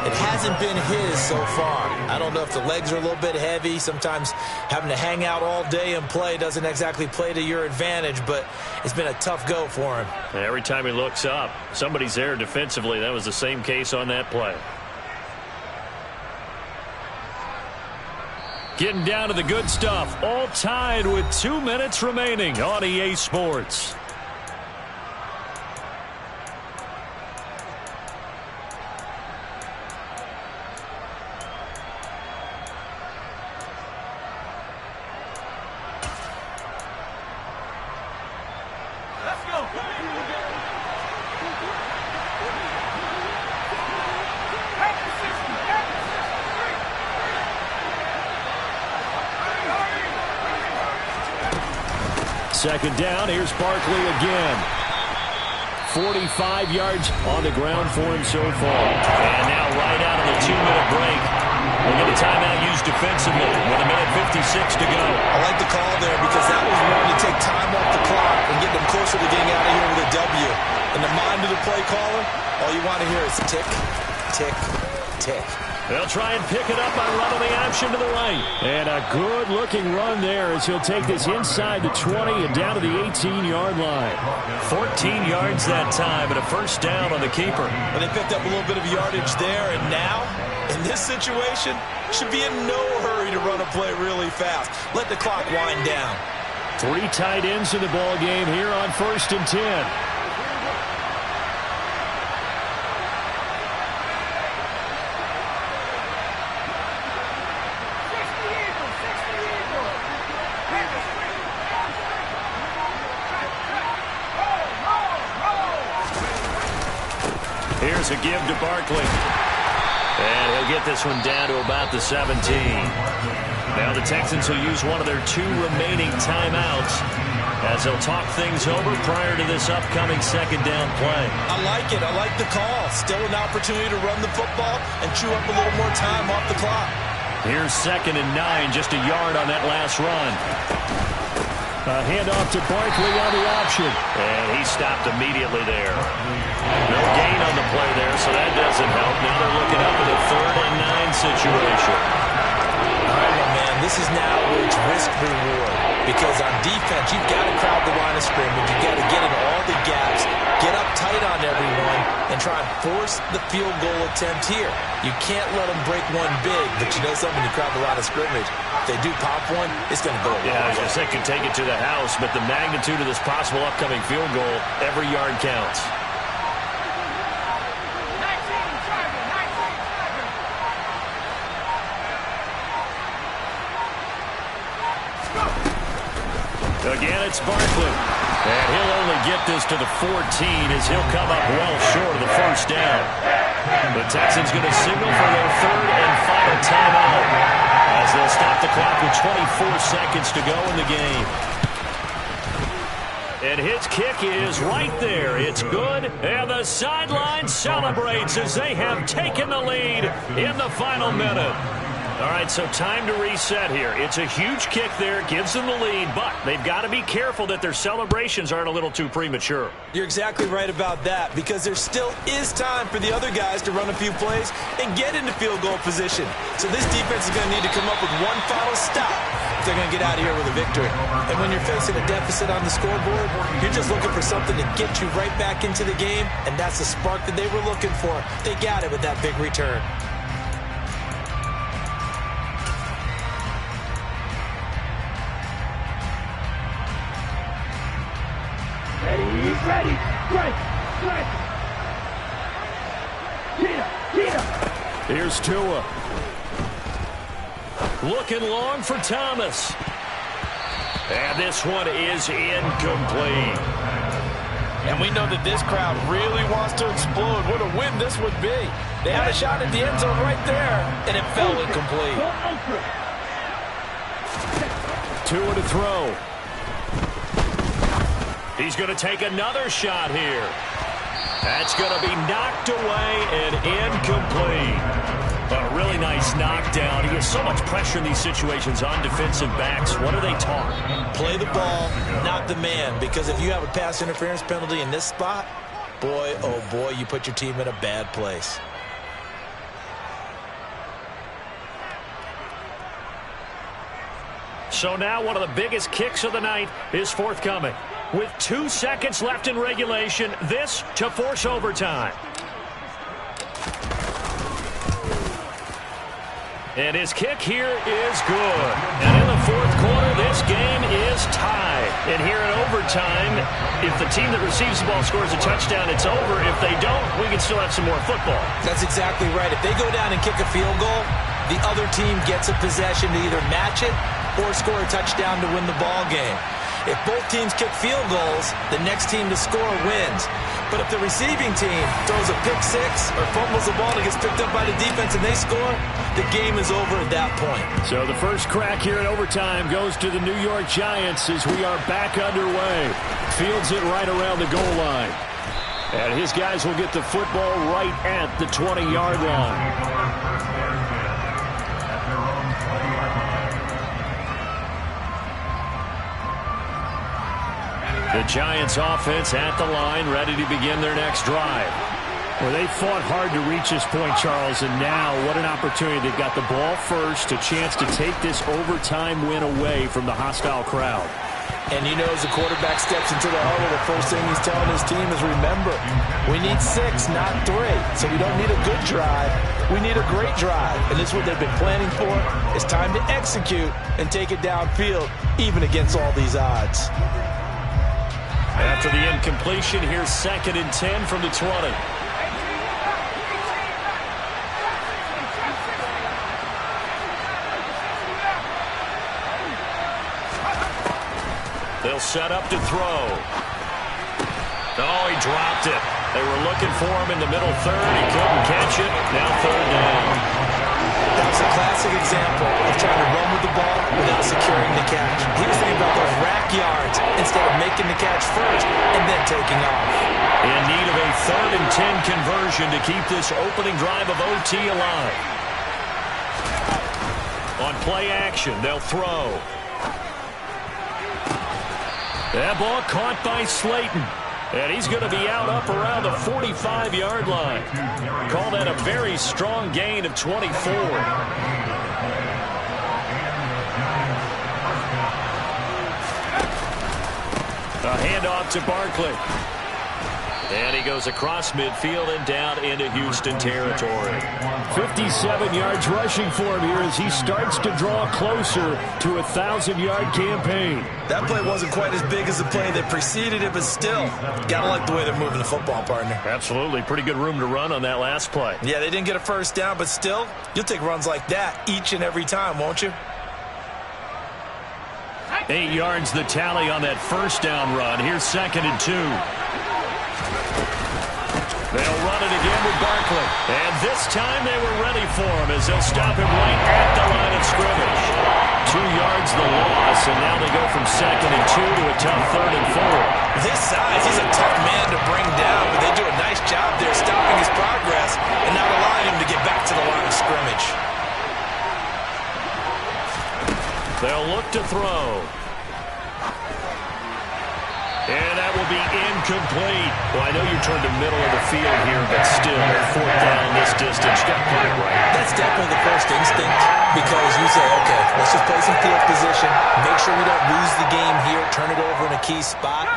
It hasn't been his so far. I don't know if the legs are a little bit heavy. Sometimes having to hang out all day and play doesn't exactly play to your advantage, but it's been a tough go for him. And every time he looks up, somebody's there defensively. That was the same case on that play. Getting down to the good stuff. All tied with 2 minutes remaining on EA Sports. Second down, here's Barkley again. 45 yards on the ground for him so far. And now right out of the 2-minute break. We'll get a timeout used defensively with 1:56 to go. I like the call there because that was one to take time off the clock and get them closer to getting out of here with a W. In the mind of the play caller, all you want to hear is tick, tick, tick. They'll try and pick it up by running the option to the right. And a good-looking run there as he'll take this inside the 20 and down to the 18-yard line. 14 yards that time and a first down on the keeper. But they picked up a little bit of yardage there, and now, in this situation, should be in no hurry to run a play really fast. Let the clock wind down. 3 tight ends in the ball game here on 1st and 10. Here's a give to Barkley. And he'll get this one down to about the 17. Now the Texans will use one of their 2 remaining timeouts as they'll talk things over prior to this upcoming second down play. I like it. I like the call. Still an opportunity to run the football and chew up a little more time off the clock. Here's 2nd and 9, just a yard on that last run. A handoff to Barkley on the option. And he stopped immediately there. No gain on the play there, so that doesn't help. Now they're looking up at a 3rd and 9 situation. All right, my man, this is now where it's risk-reward. Because on defense, you've got to crowd the line of scrimmage. You've got to get in all the gaps, get up tight on everyone, and try and force the field goal attempt here. You can't let them break one big, but you know something, you crowd the line of scrimmage. If they do pop one, it's going to go. Yeah, I was going to say, could take it to the house, but the magnitude of this possible upcoming field goal, every yard counts. Again, it's Barkley. And he'll only get this to the 14 as he'll come up well short of the first down. The Texans going to signal for their 3rd and final timeout as they'll stop the clock with 24 seconds to go in the game. And his kick is right there. It's good. And the sideline celebrates as they have taken the lead in the final minute. All right, so time to reset here. It's a huge kick there, gives them the lead, but they've got to be careful that their celebrations aren't a little too premature. You're exactly right about that, because there still is time for the other guys to run a few plays and get into field goal position. So this defense is going to need to come up with one final stop they're going to get out of here with a victory. And when you're facing a deficit on the scoreboard, you're just looking for something to get you right back into the game, and that's the spark that they were looking for. They got it with that big return. Ready, strike, strike. Cheetah. Here's Tua. Looking long for Thomas. And this one is incomplete. And we know that this crowd really wants to explode. What a win this would be. They had a shot at the end zone right there, and it fell incomplete. Tua to throw. He's going to take another shot here. That's going to be knocked away and incomplete. A really nice knockdown. He has so much pressure in these situations on defensive backs. What are they taught? Play the ball, not the man. Because if you have a pass interference penalty in this spot, boy, oh boy, you put your team in a bad place. So now one of the biggest kicks of the night is forthcoming. With 2 seconds left in regulation, this to force overtime. And his kick here is good. And in the fourth quarter, this game is tied. And here in overtime, if the team that receives the ball scores a touchdown, it's over. If they don't, we can still have some more football. That's exactly right. If they go down and kick a field goal, the other team gets a possession to either match it or score a touchdown to win the ball game. If both teams kick field goals, the next team to score wins. But if the receiving team throws a pick six or fumbles the ball and gets picked up by the defense and they score, the game is over at that point. So the first crack here in overtime goes to the New York Giants as we are back underway. Fields it right around the goal line. And his guys will get the football right at the 20-yard line. The Giants offense at the line, ready to begin their next drive. Well, they fought hard to reach this point, Charles, and now what an opportunity. They've got the ball first, a chance to take this overtime win away from the hostile crowd. And you know, as the quarterback steps into the huddle, the first thing he's telling his team is, remember, we need 6, not 3. So we don't need a good drive. We need a great drive. And this is what they've been planning for. It's time to execute and take it downfield, even against all these odds. After the incompletion, here's 2nd and 10 from the 20. They'll set up to throw. Oh, he dropped it. They were looking for him in the middle third. He couldn't catch it. Now 3rd down. That was a classic example of trying to run with the ball without securing the catch. He was thinking about those rack yards instead of making the catch first and then taking off. In need of a 3rd and 10 conversion to keep this opening drive of OT alive. On play action, they'll throw. That ball caught by Slayton. And he's going to be out up around the 45-yard line. Call that a very strong gain of 24. A handoff to Barkley. And he goes across midfield and down into Houston territory. 57 yards rushing for him here as he starts to draw closer to a 1,000-yard campaign. That play wasn't quite as big as the play that preceded it, but still, gotta like the way they're moving the football, partner. Absolutely. Pretty good room to run on that last play. Yeah, they didn't get a first down, but still, you'll take runs like that each and every time, won't you? 8 yards the tally on that first down run. Here's 2nd and 2. They'll run it again with Barkley. And this time they were ready for him as they'll stop him right at the line of scrimmage. 2 yards the loss, and now they go from 2nd and 2 to a tough 3rd and 4. This size, he's a tough man to bring down, but they do a nice job there stopping his progress and not allowing him to get back to the line of scrimmage. They'll look to throw. And that will be incomplete. Well, I know you turned the middle of the field here, but still, 4th down this distance. Got to put it right. That's definitely the first instinct because you say, okay, let's just just play some field position, make sure we don't lose the game here, turn it over in a key spot.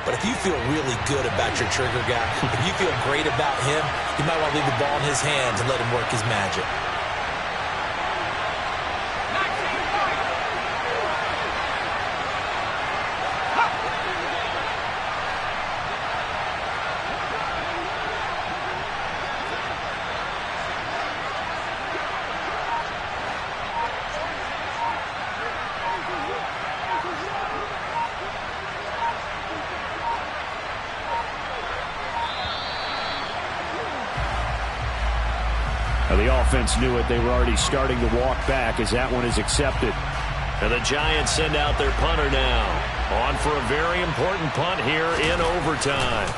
But if you feel really good about your trigger guy, if you feel great about him, you might want to leave the ball in his hands and let him work his magic. The offense knew it. They were already starting to walk back as that one is accepted. And the Giants send out their punter now. On for a very important punt here in overtime.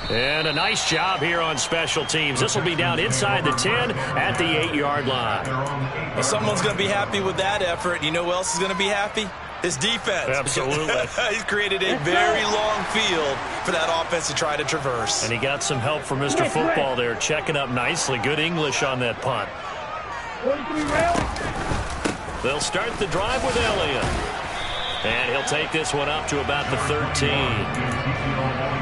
And a nice job here on special teams. This will be down inside the 10 at the 8-yard line. Well, someone's going to be happy with that effort. You know who else is going to be happy? His defense. Absolutely. He's created a very long field for that offense to try to traverse. And he got some help from Mr. Football there, checking up nicely. Good English on that punt. They'll start the drive with Elliott. And he'll take this one up to about the 13.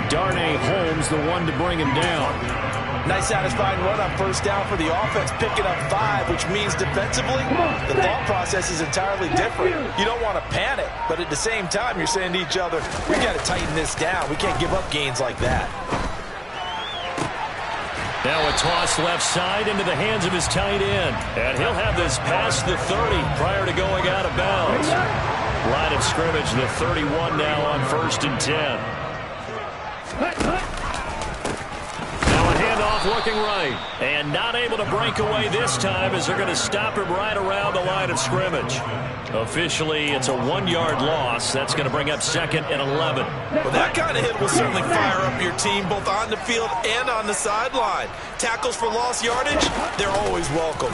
Darnay Holmes, the one to bring him down. Nice satisfying run on first down for the offense, picking up 5, which means defensively, the thought process is entirely different. You don't want to panic, but at the same time, you're saying to each other, we got to tighten this down. We can't give up gains like that. Now a toss left side into the hands of his tight end. And he'll have this past the 30 prior to going out of bounds. Line of scrimmage, the 31 now on 1st and 10. Handoff looking right. And not able to break away this time as they're going to stop him right around the line of scrimmage. Officially, it's a 1-yard loss. That's going to bring up 2nd and 11. Well, that kind of hit will certainly fire up your team both on the field and on the sideline. Tackles for lost yardage, they're always welcome.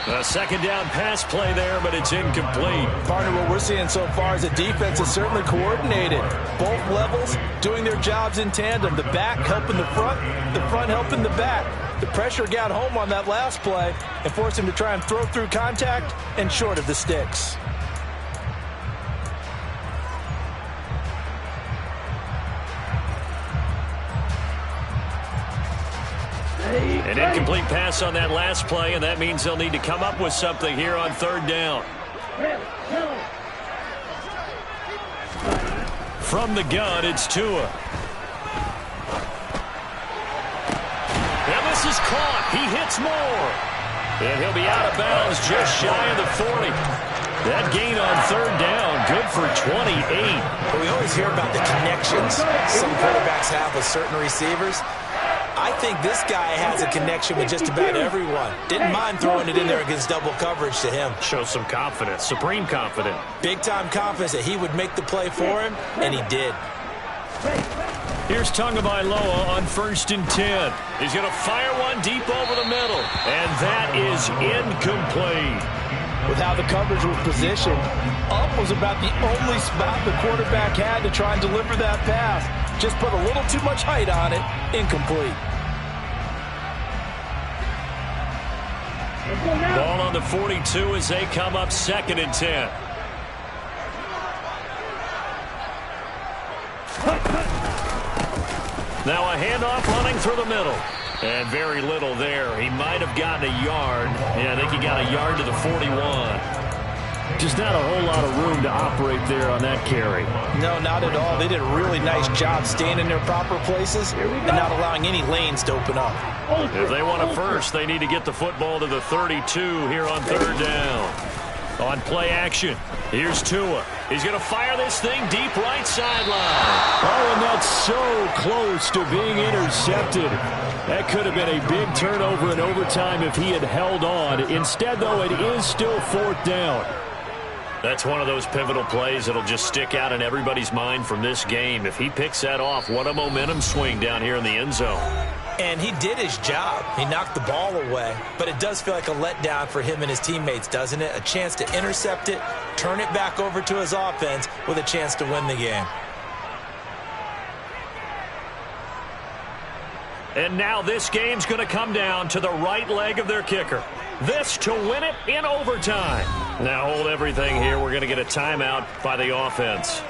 A 2nd down pass play there, but it's incomplete. Partner, what we're seeing so far is the defense is certainly coordinated. Both levels doing their jobs in tandem. The back helping the front helping the back. The pressure got home on that last play and forced him to try and throw through contact and short of the sticks. An incomplete pass on that last play, and that means they'll need to come up with something here on 3rd down. From the gun, it's Tua. And this is caught. He hits more. And he'll be out of bounds just shy of the 40. That gain on 3rd down, good for 28. But we always hear about the connections some quarterbacks have with certain receivers. I think this guy has a connection with just about everyone. Didn't mind throwing it in there against double coverage to him. Shows some confidence, supreme confidence. Big-time confidence that he would make the play for him, and he did. Here's Tagovailoa on 1st and 10. He's going to fire one deep over the middle, and that is incomplete. With how the coverage was positioned, up was about the only spot the quarterback had to try and deliver that pass. Just put a little too much height on it. Incomplete. Ball on the 42 as they come up 2nd and 10. Now a handoff running through the middle. And very little there. He might have gotten a yard. Yeah, I think he got a yard to the 41. Just not a whole lot of room to operate there on that carry. No, not at all. They did a really nice job staying in their proper places and not allowing any lanes to open up. If they want a first, they need to get the football to the 32 here on 3rd down. On play action, here's Tua. He's going to fire this thing deep right sideline. Oh, and that's so close to being intercepted. That could have been a big turnover in overtime if he had held on. Instead, though, it is still 4th down. That's one of those pivotal plays that'll just stick out in everybody's mind from this game. If he picks that off, what a momentum swing down here in the end zone. And he did his job. He knocked the ball away. But it does feel like a letdown for him and his teammates, doesn't it? A chance to intercept it, turn it back over to his offense with a chance to win the game. And now this game's going to come down to the right leg of their kicker. This to win it in overtime. Now hold everything here. We're going to get a timeout by the offense.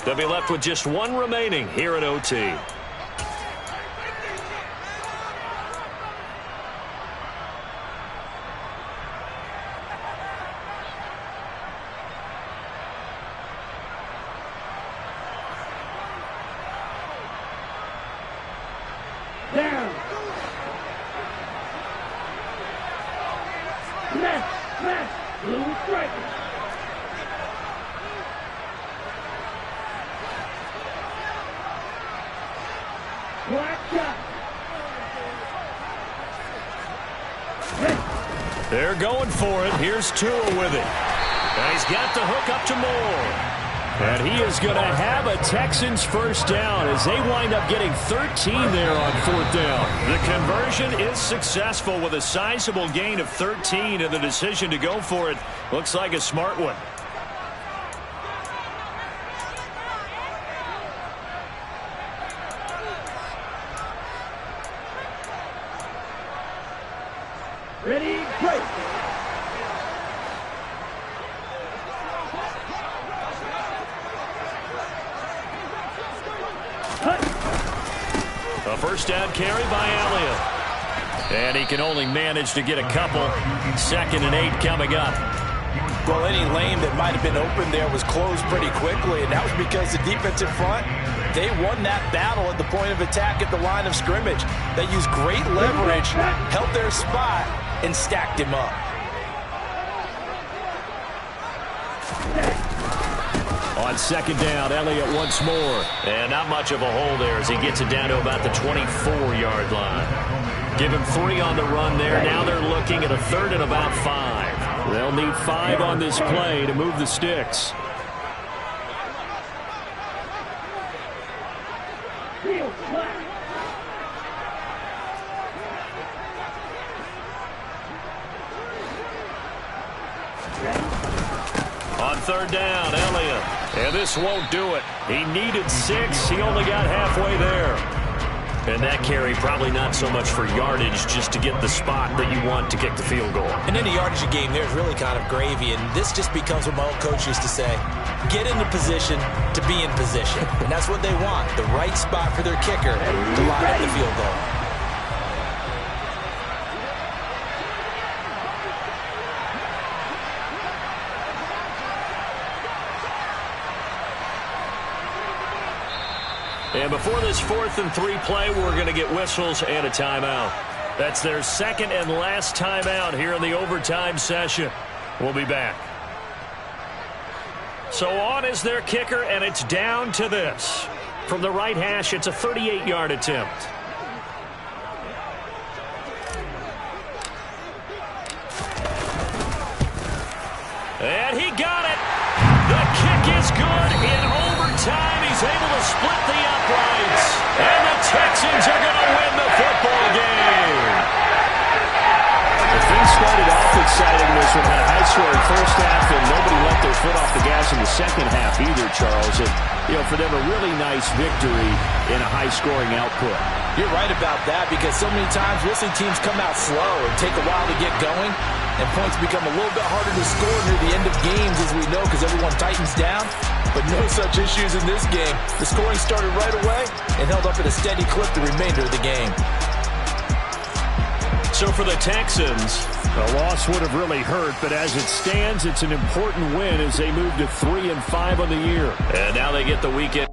They'll be left with just one remaining here at OT. Down. Smash. Blue striker. Black shot. They're going for it. Here's Tua with it. And he's got the hook up to Moore. And he is going to have a Texans first down as they wind up getting 13 there on fourth down. The conversion is successful with a sizable gain of 13, and the decision to go for it looks like a smart one. Ready, break. A first down carry by Elliott. And he can only manage to get a couple. 2nd and 8 coming up. Well, any lane that might have been open there was closed pretty quickly, and that was because the defensive front, they won that battle at the point of attack at the line of scrimmage. They used great leverage, held their spot, and stacked him up. On 2nd down, Elliott once more. And not much of a hole there as he gets it down to about the 24-yard line. Give him 3 on the run there. Now they're looking at a 3rd and about 5. They'll need 5 on this play to move the sticks. Field flat. On 3rd down, Elliott. And this won't do it. He needed 6. He only got halfway there. And that carry probably not so much for yardage, just to get the spot that you want to kick the field goal. And any yardage a game there is really kind of gravy, and this just becomes what my old coach used to say, get into position to be in position. And that's what they want, the right spot for their kicker to line up the field goal. And before this 4th and 3 play, we're going to get whistles and a timeout. That's their 2nd and last timeout here in the overtime session. We'll be back. So on is their kicker, and it's down to this. From the right hash, it's a 38-yard attempt. And he got it. The kick is good in overtime. He's able to split the uprights. And the Texans are going to win the football game. The things started off exciting. This one had a high-scoring first half, and nobody let their foot off the gas in the second half either, Charles. And, for them, a really nice victory in a high-scoring output. You're right about that, because so many times we'll see teams come out slow and take a while to get going, and points become a little bit harder to score near the end of games, as we know, because everyone tightens down. But no such issues in this game. The scoring started right away and held up at a steady clip the remainder of the game. So for the Texans, a loss would have really hurt, but as it stands, it's an important win as they move to 3-5 on the year. And now they get the weekend.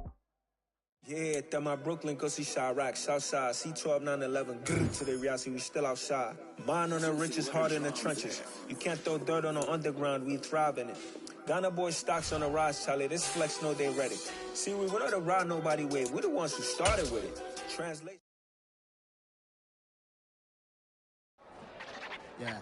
Yeah, that my Brooklyn, go see Chirac, Southside, C12, 911, to the reality, we still outside. Mine on the riches, hard in the trenches. You can't throw dirt on the underground, we thrive in it. Ghana boys stocks on the rise, Charlie, this flex know they ready. See, we don't ride nobody wave, we're the ones who started with it. Translation. Yeah.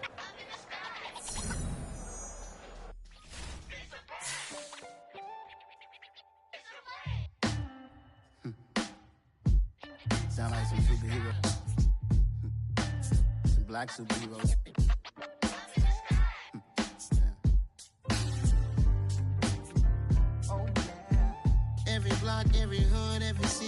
Sound like some superheroes. Some black superheroes. Every block, every hood, every city.